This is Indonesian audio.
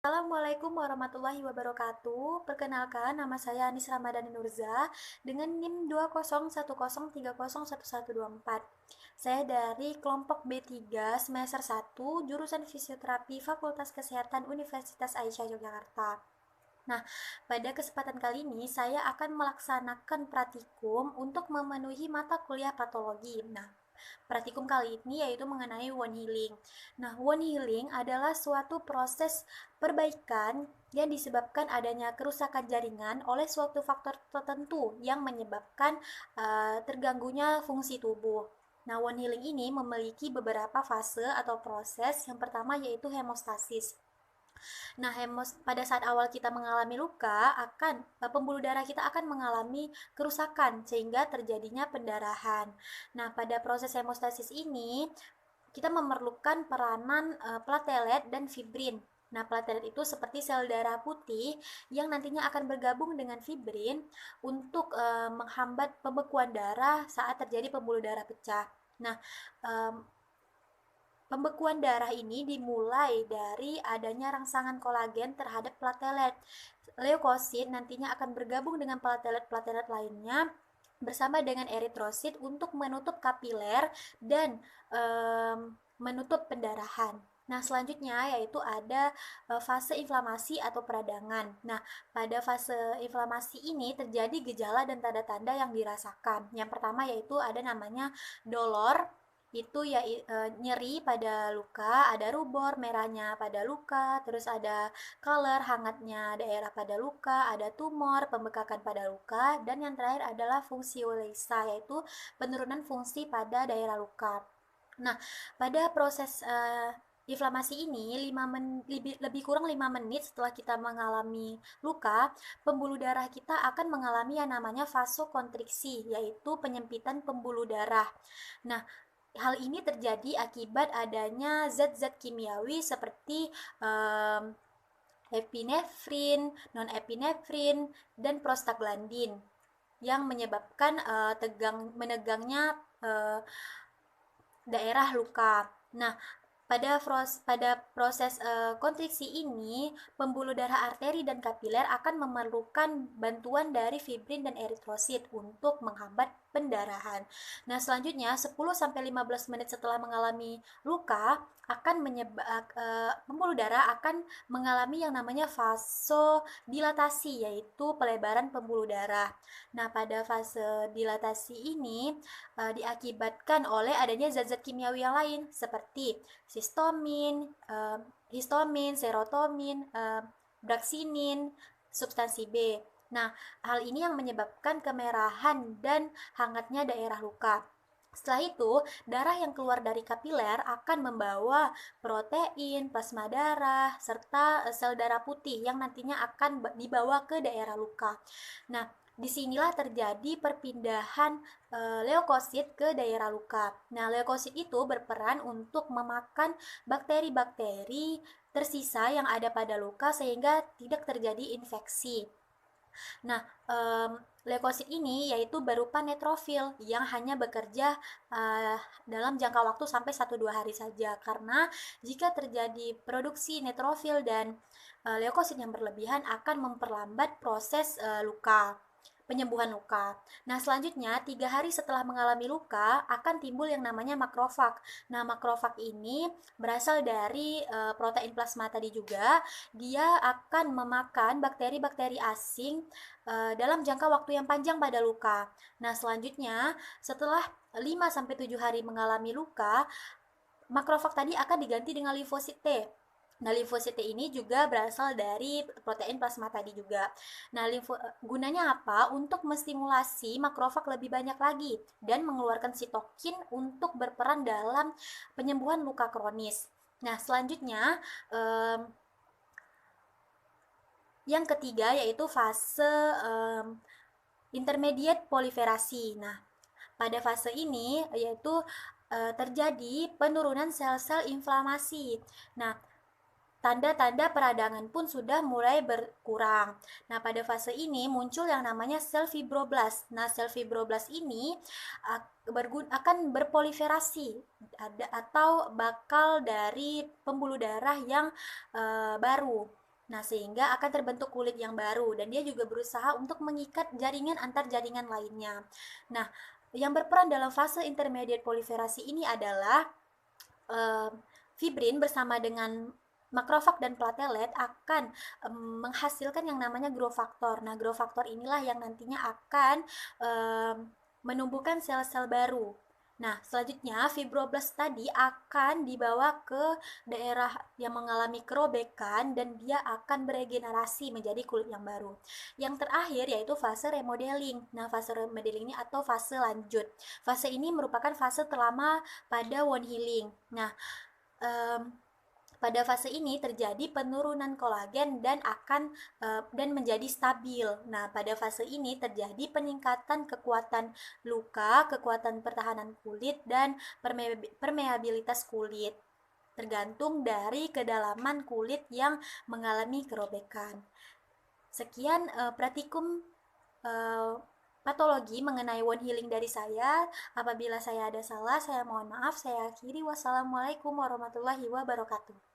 Assalamualaikum warahmatullahi wabarakatuh. Perkenalkan, nama saya Anis Ramadhani Nurza dengan NIM 20103011124. Saya dari kelompok B3 semester 1, jurusan Fisioterapi Fakultas Kesehatan Universitas Aisyah Yogyakarta. Nah, pada kesempatan kali ini saya akan melaksanakan praktikum untuk memenuhi mata kuliah patologi. Nah, praktikum kali ini yaitu mengenai wound healing. Nah, wound healing adalah suatu proses perbaikan yang disebabkan adanya kerusakan jaringan oleh suatu faktor tertentu yang menyebabkan terganggunya fungsi tubuh. Nah, wound healing ini memiliki beberapa fase atau proses. Yang pertama yaitu hemostasis. Nah, pada saat awal kita mengalami luka, pembuluh darah kita akan mengalami kerusakan sehingga terjadinya pendarahan. Nah, pada proses hemostasis ini kita memerlukan peranan platelet dan fibrin. Nah, platelet itu seperti sel darah putih yang nantinya akan bergabung dengan fibrin untuk menghambat pembekuan darah saat terjadi pembuluh darah pecah. Nah, pembekuan darah ini dimulai dari adanya rangsangan kolagen terhadap platelet. Leukosit nantinya akan bergabung dengan platelet-platelet lainnya bersama dengan eritrosit untuk menutup kapiler dan menutup pendarahan. Nah, selanjutnya yaitu ada fase inflamasi atau peradangan. Nah, pada fase inflamasi ini terjadi gejala dan tanda-tanda yang dirasakan. Yang pertama yaitu ada namanya dolor, itu ya nyeri pada luka, ada rubor merahnya pada luka, terus ada color hangatnya daerah pada luka, ada tumor, pembekakan pada luka, dan yang terakhir adalah fungsiolesa, yaitu penurunan fungsi pada daerah luka. Nah, pada proses inflamasi ini lebih kurang 5 menit setelah kita mengalami luka, pembuluh darah kita akan mengalami yang namanya vasokonstriksi, yaitu penyempitan pembuluh darah. Nah, hal ini terjadi akibat adanya zat-zat kimiawi seperti epinefrin, non-epinefrin, dan prostaglandin yang menyebabkan menegangnya daerah luka. Nah, pada proses kontriksi ini, pembuluh darah arteri dan kapiler akan memerlukan bantuan dari fibrin dan eritrosit untuk menghambat pendarahan. Nah, selanjutnya 10-15 menit setelah mengalami luka, pembuluh darah akan mengalami yang namanya vasodilatasi, yaitu pelebaran pembuluh darah. Nah, pada fase dilatasi ini diakibatkan oleh adanya zat-zat kimiawi yang lain seperti histamin, serotonin, braksinin, substansi B. Nah, hal ini yang menyebabkan kemerahan dan hangatnya daerah luka. Setelah itu, darah yang keluar dari kapiler akan membawa protein, plasma darah, serta sel darah putih yang nantinya akan dibawa ke daerah luka. Nah, disinilah terjadi perpindahan leukosit ke daerah luka. Nah, leukosit itu berperan untuk memakan bakteri-bakteri tersisa yang ada pada luka sehingga tidak terjadi infeksi. Nah, leukosit ini yaitu berupa neutrofil yang hanya bekerja dalam jangka waktu sampai 1-2 hari saja, karena jika terjadi produksi neutrofil dan leukosit yang berlebihan akan memperlambat proses penyembuhan luka. Nah, selanjutnya 3 hari setelah mengalami luka akan timbul yang namanya makrofag. Nah, makrofag ini berasal dari protein plasma tadi juga. Dia akan memakan bakteri-bakteri asing dalam jangka waktu yang panjang pada luka. Nah, selanjutnya setelah 5-7 hari mengalami luka, makrofag tadi akan diganti dengan limfosit T. Nah, limfosit T ini juga berasal dari protein plasma tadi juga. Nah, gunanya apa? Untuk menstimulasi makrofag lebih banyak lagi dan mengeluarkan sitokin untuk berperan dalam penyembuhan luka kronis. Nah, selanjutnya yang ketiga yaitu fase intermediate proliferasi. Nah, pada fase ini yaitu terjadi penurunan sel-sel inflamasi. Nah, tanda-tanda peradangan pun sudah mulai berkurang. Nah, pada fase ini muncul yang namanya sel fibroblast. Nah, sel fibroblast ini akan berproliferasi atau bakal dari pembuluh darah yang baru. Nah, sehingga akan terbentuk kulit yang baru dan dia juga berusaha untuk mengikat jaringan antar jaringan lainnya. Nah, yang berperan dalam fase intermediate proliferasi ini adalah fibrin bersama dengan makrofag dan platelet akan menghasilkan yang namanya growth factor. Nah, growth factor inilah yang nantinya akan menumbuhkan sel-sel baru. Nah, selanjutnya fibroblast tadi akan dibawa ke daerah yang mengalami kerobekan dan dia akan beregenerasi menjadi kulit yang baru. Yang terakhir yaitu fase remodeling. Nah, fase remodeling ini atau fase lanjut. Fase ini merupakan fase terlama pada wound healing. Nah, pada fase ini terjadi penurunan kolagen dan menjadi stabil. Nah, pada fase ini terjadi peningkatan kekuatan luka, kekuatan pertahanan kulit dan permeabilitas kulit. Tergantung dari kedalaman kulit yang mengalami kerobekan. Sekian praktikum patologi mengenai wound healing dari saya. Apabila saya ada salah, saya mohon maaf. Saya akhiri. Wassalamualaikum warahmatullahi wabarakatuh.